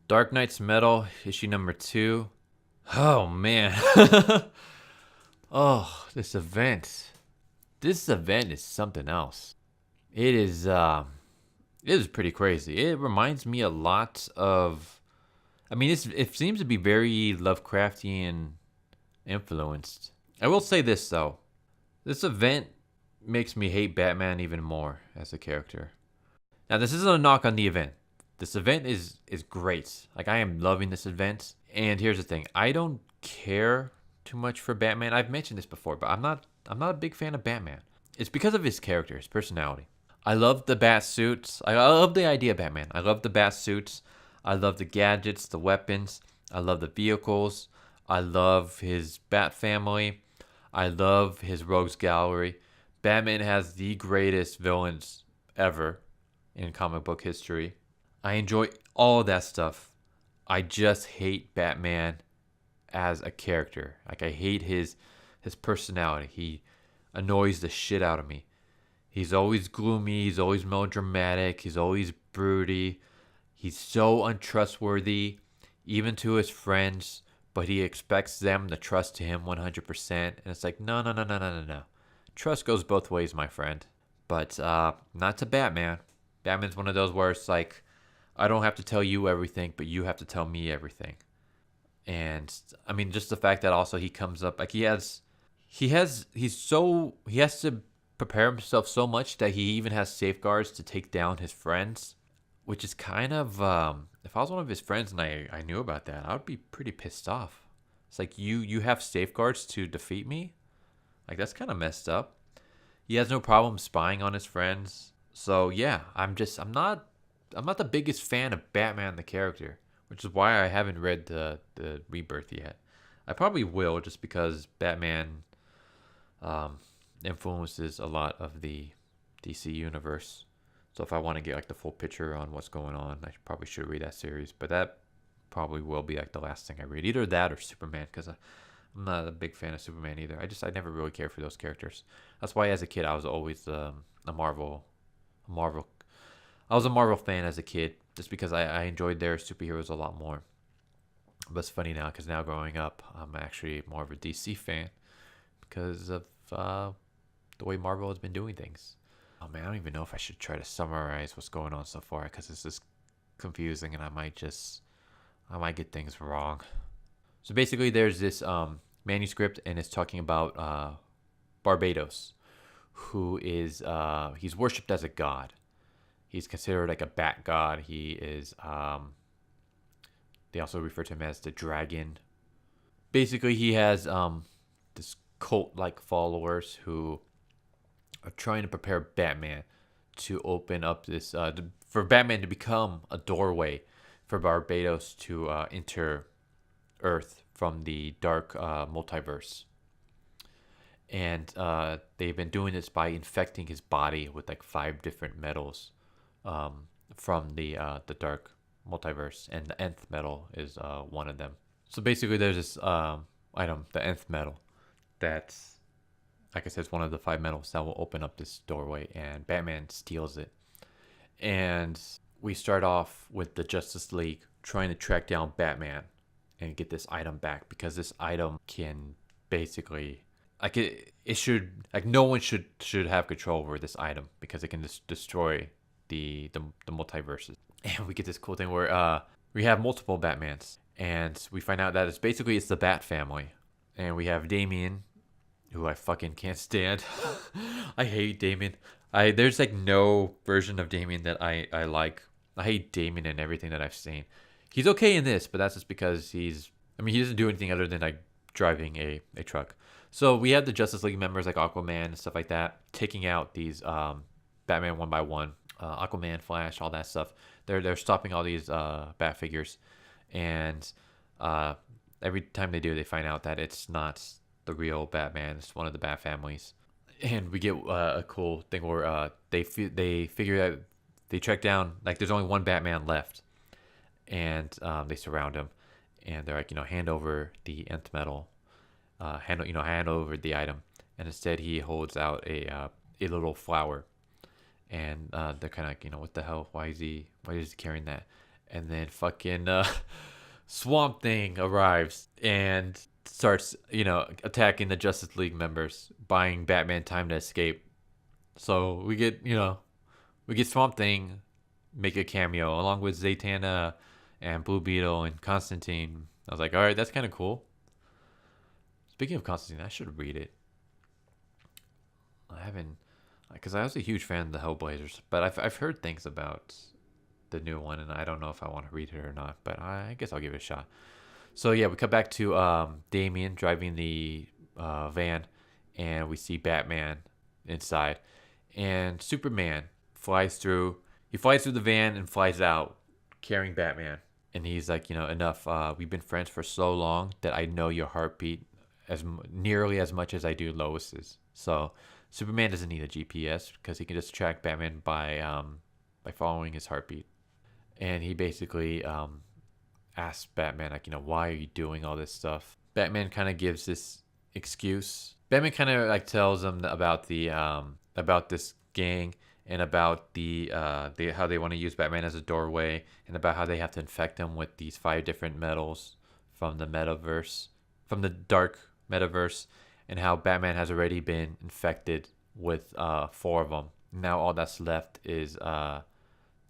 Dark Knight's Metal, issue number 2. Oh man. Oh, this event. This event is something else. It is pretty crazy. It reminds me a lot of it seems to be very Lovecraftian influenced. I will say this though. This event makes me hate Batman even more as a character. Now, this isn't a knock on the event. This event is great. Like, I am loving this event. And here's the thing: I don't care too much for Batman. I've mentioned this before, but I'm not a big fan of Batman. It's because of his character, his personality. I love the bat suits. I love the idea of Batman. I love the bat suits. I love the gadgets, the weapons. I love the vehicles. I love his Bat family. I love his rogues gallery. Batman has the greatest villains ever in comic book history. I enjoy all of that stuff. I just hate Batman as a character. Like, I hate his personality. He annoys the shit out of me. He's always gloomy, he's always melodramatic, he's always broody. He's so untrustworthy even to his friends, but he expects them to trust him 100%. And it's like, no, no, no, no, no, no, no. Trust goes both ways, my friend. But not to Batman. Batman's one of those where it's like, I don't have to tell you everything, but you have to tell me everything. And I mean, just the fact that also he comes up like he has to prepare himself so much that he even has safeguards to take down his friends, which is kind of if I was one of his friends and I knew about that, I would be pretty pissed off. It's like, you have safeguards to defeat me? Like, that's kind of messed up. He has no problem spying on his friends. So yeah, I'm not the biggest fan of Batman the character, which is why I haven't read the Rebirth yet. I probably will, just because Batman influences a lot of the DC universe. So if I want to get like the full picture on what's going on, I probably should read that series. But that probably will be like the last thing I read, either that or Superman, because I'm not a big fan of Superman either. I never really cared for those characters. That's why as a kid I was always a Marvel. I was a Marvel fan as a kid, just because I enjoyed their superheroes a lot more. But it's funny now, because now growing up, I'm actually more of a DC fan because of the way Marvel has been doing things. Oh man, I don't even know if I should try to summarize what's going on so far, because it's just confusing, and I might get things wrong. So basically, there's this manuscript, and it's talking about Barbados, who is he's worshipped as a god. He's considered like a bat god. He is they also refer to him as the dragon. Basically, he has this cult-like followers who are trying to prepare Batman to open up this for Batman to become a doorway for Barbados to enter Earth from the dark multiverse. And they've been doing this by infecting his body with like 5 different metals from the dark multiverse, and the nth metal is one of them. So basically, there's this item, the nth metal, that's, like I said, it's one of the 5 metals that will open up this doorway, and Batman steals it. And we start off with the Justice League trying to track down Batman and get this item back, because this item can basically, like, it should, like, no one should have control over this item, because it can just destroy the multiverses. And we get this cool thing where we have multiple Batmans, and we find out that it's the Bat family, and we have Damian, who I fucking can't stand. I hate Damian. There's like no version of Damian that I like. I hate Damian in everything that I've seen. He's okay in this, but that's just because he doesn't do anything other than like driving a truck. So we have the Justice League members like Aquaman and stuff like that taking out these Batman one by one. Aquaman, Flash, all that stuff. They're stopping all these Bat figures, and every time they do, they find out that it's not the real Batman. It's one of the Bat families, and we get a cool thing where they figure out, they track down, like, there's only one Batman left, and they surround him, and they're like, hand over the nth metal, hand over the item, and instead he holds out a little flower. And they're kind of like, what the hell? Why is he carrying that? And then fucking Swamp Thing arrives and starts, attacking the Justice League members, buying Batman time to escape. So we get Swamp Thing make a cameo along with Zatanna and Blue Beetle and Constantine. I was like, all right, that's kind of cool. Speaking of Constantine, I should read it. I haven't, because I was a huge fan of the Hellblazers, but I've heard things about the new one, and I don't know if I want to read it or not. But I guess I'll give it a shot. So yeah, we cut back to Damian driving the van, and we see Batman inside, and Superman flies through. He flies through the van and flies out, carrying Batman. And he's like, enough. We've been friends for so long that I know your heartbeat nearly as much as I do Lois's. So Superman doesn't need a GPS because he can just track Batman by following his heartbeat. And he basically asks Batman, like, why are you doing all this stuff? Batman kind of gives this excuse. Batman kind of like tells him about the about this gang and about how they want to use Batman as a doorway, and about how they have to infect him with these 5 different metals from the metaverse, from the dark metaverse, and how Batman has already been infected with 4 of them. Now all that's left is the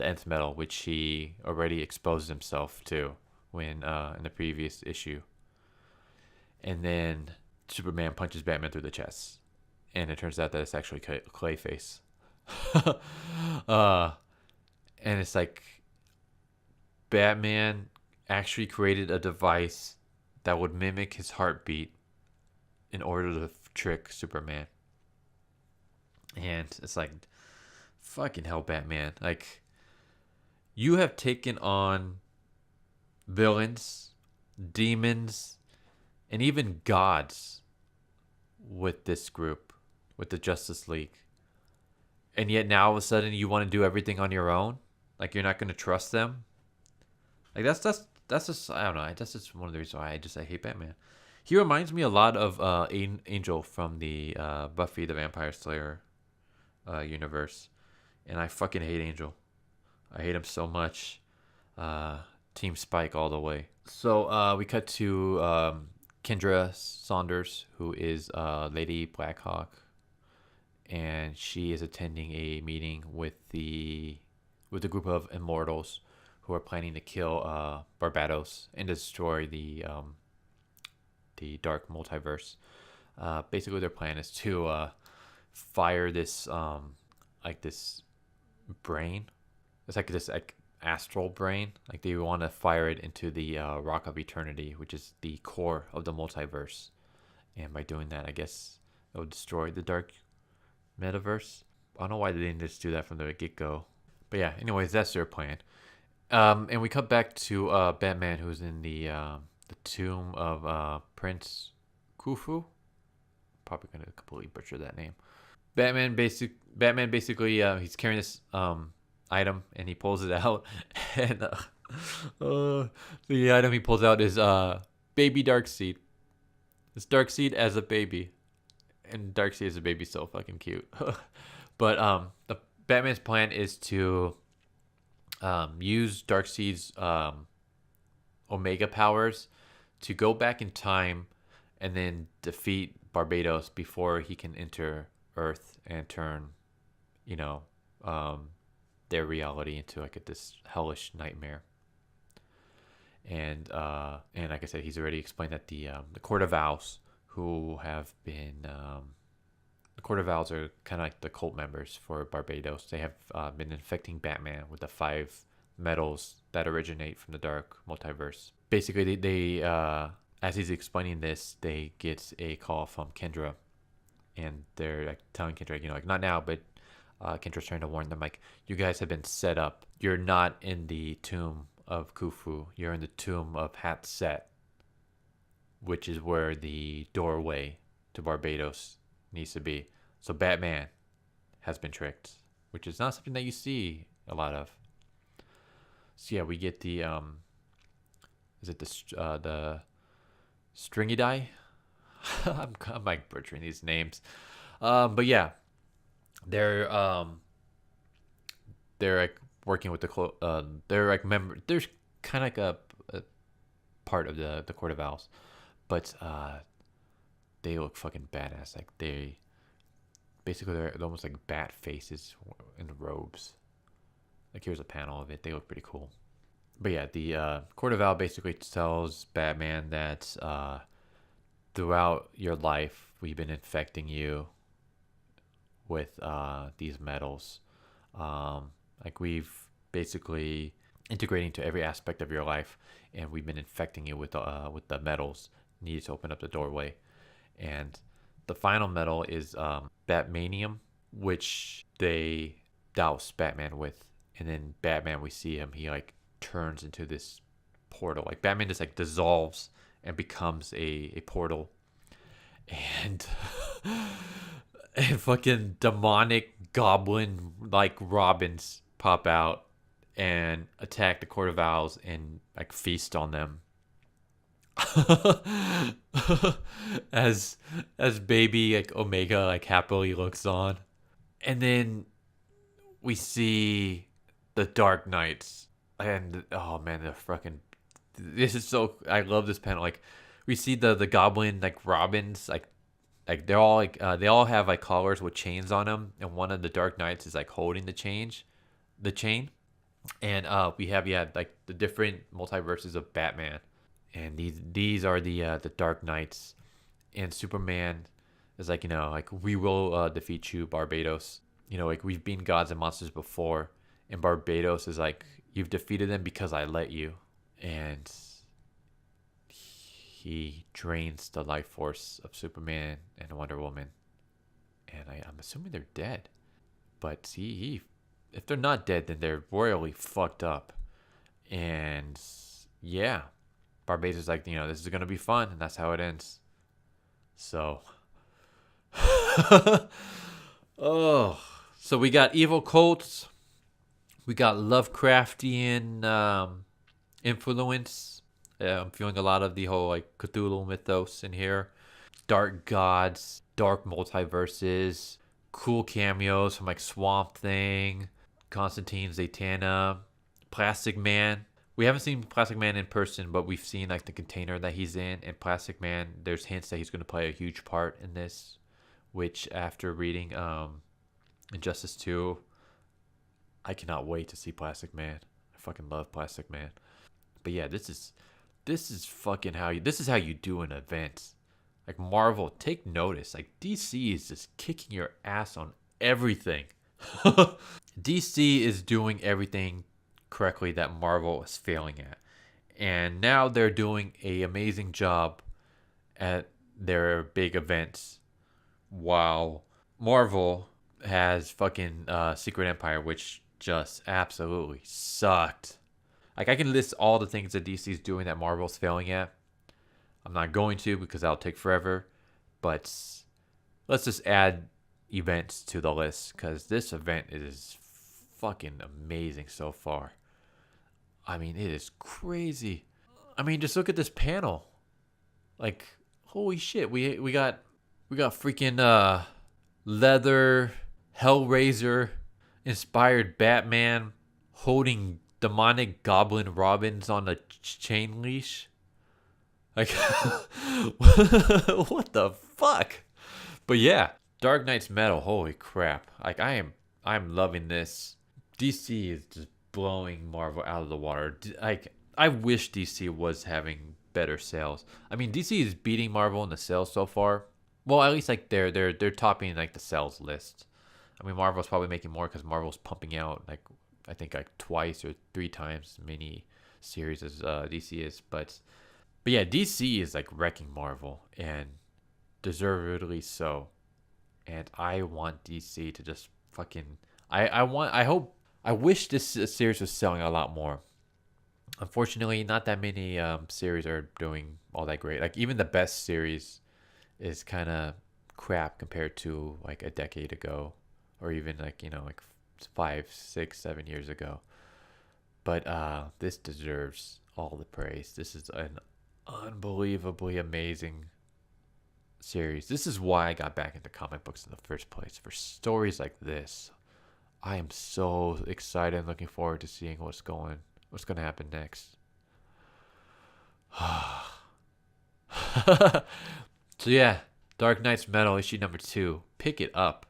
nth metal, which he already exposed himself to when in the previous issue. And then Superman punches Batman through the chest, and it turns out that it's actually Clayface. And it's like Batman actually created a device that would mimic his heartbeat in order to trick Superman. And it's like, fucking hell, Batman. Like, you have taken on villains, demons, and even gods with this group, with the Justice League. And yet now all of a sudden you want to do everything on your own? Like, you're not going to trust them? Like, that's just, I don't know. That's just one of the reasons why I hate Batman. He reminds me a lot of Angel from the Buffy the Vampire Slayer universe. And I fucking hate Angel. I hate him so much. Team Spike all the way. So we cut to Kendra Saunders, who is Lady Blackhawk. And she is attending a meeting with a group of immortals who are planning to kill Barbados and destroy the dark multiverse. Basically, their plan is to fire this this brain. It's like this astral brain. Like, they want to fire it into the Rock of Eternity, which is the core of the multiverse. And by doing that, I guess it will destroy the dark metaverse. I don't know why they didn't just do that from the get-go. But yeah, anyways, that's their plan. And we cut back to Batman, who's in the tomb of Prince Khufu. Probably gonna completely butcher that name. Batman basically he's carrying this item, and he pulls it out, and the item he pulls out is baby Darkseid. It's Darkseid as a baby. And Darkseid as a baby is so fucking cute. But the Batman's plan is to use Darkseid's Omega powers to go back in time and then defeat Barbados before he can enter Earth and turn, their reality into like this hellish nightmare. And like I said, he's already explained that the Court of Owls, who have been the Court of Owls are kind of like the cult members for Barbados. They have been infecting Batman with the 5 metals that originate from the dark multiverse. Basically, they as he's explaining this, they get a call from Kendra, and they're like telling Kendra, like, not now, but Kendra's trying to warn them, like, you guys have been set up. You're not in the tomb of Khufu. You're in the tomb of Hatset, which is where the doorway to Barbados needs to be. So Batman has been tricked, which is not something that you see a lot of. So yeah, we get the is it the Stringy Die? I'm like butchering these names, but yeah, they're like working with they're like they're kind of like a part of the Court of Owls, but they look fucking badass. Like they're almost like bat faces in robes. Like here's a panel of it. They look pretty cool. But yeah, the Court of Owl basically tells Batman that throughout your life we've been infecting you with these metals. Like we've basically integrating to every aspect of your life, and we've been infecting you with the metals needed to open up the doorway. And the final metal is Batmanium, which they douse Batman with, and then Batman, we see him, he like turns into this portal. Like Batman just like dissolves and becomes a portal, and and fucking demonic goblin like Robins pop out and attack the Court of Owls and like feast on them. as baby like Omega like happily looks on. And then we see the Dark Knights, and oh man, the fucking, this is so, I love this panel. Like we see the goblin like Robins, like they're all like they all have like collars with chains on them, and one of the Dark Knights is like holding the chain. And we have like the different multiverses of Batman, and these are the Dark Knights, and Superman is like, like we will defeat you, Barbados. Like we've been gods and monsters before, and Barbados is like, you've defeated them because I let you. And he drains the life force of Superman and Wonder Woman, and I'm assuming they're dead. But he if they're not dead, then they're royally fucked up. And yeah, Barbados is like, this is gonna be fun, and that's how it ends. So oh, so we got evil cults, we got Lovecraftian influence. I'm feeling a lot of the whole like Cthulhu mythos in here. Dark gods, dark multiverses, cool cameos from like Swamp Thing, Constantine, Zatanna, Plastic Man. We haven't seen Plastic Man in person, but we've seen like the container that he's in, and Plastic Man, there's hints that he's going to play a huge part in this, which after reading Injustice 2, I cannot wait to see Plastic Man. I fucking love Plastic Man. But yeah, this is fucking this is how you do an event. Like Marvel, take notice. Like DC is just kicking your ass on everything. DC is doing everything correctly that Marvel is failing at. And now they're doing an amazing job at their big events, while Marvel has fucking Secret Empire, which just absolutely sucked. Like I can list all the things that DC is doing that Marvel's failing at. I'm not going to because that'll take forever. But let's just add events to the list, because this event is fucking amazing so far. I mean, it is crazy. I mean, just look at this panel. Like, holy shit, we got freaking leather Hellraiser inspired Batman holding demonic goblin Robins on a chain leash. Like, what the fuck? But yeah, Dark Knight's metal. Holy crap! Like I'm loving this. DC is just blowing Marvel out of the water. Like I wish DC was having better sales. I mean, DC is beating Marvel in the sales so far. Well, at least like they're topping like the sales list. I mean, Marvel's probably making more because Marvel's pumping out like I think like twice or three times many series as DC is. But yeah, DC is like wrecking Marvel, and deservedly so. And I want DC to just fucking I wish this series was selling a lot more. Unfortunately, not that many series are doing all that great. Like even the best series is kind of crap compared to like a decade ago, or even like like 5, 6, 7 years ago. But this deserves all the praise. This is an unbelievably amazing series. This is why I got back into comic books in the first place, for stories like this. I am so excited and looking forward to seeing what's going to happen next. So yeah, Dark Knight's Metal issue number 2. Pick it up.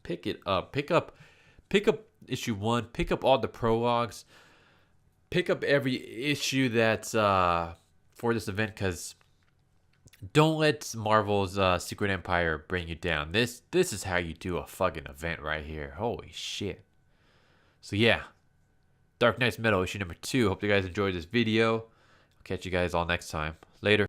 Pick it up. Pick up issue 1. Pick up all the prologues. Pick up every issue that's for this event, because don't let Marvel's Secret Empire bring you down. This is how you do a fucking event right here. Holy shit. So yeah, Dark Knight's Metal issue number 2. Hope you guys enjoyed this video. I'll catch you guys all next time. Later.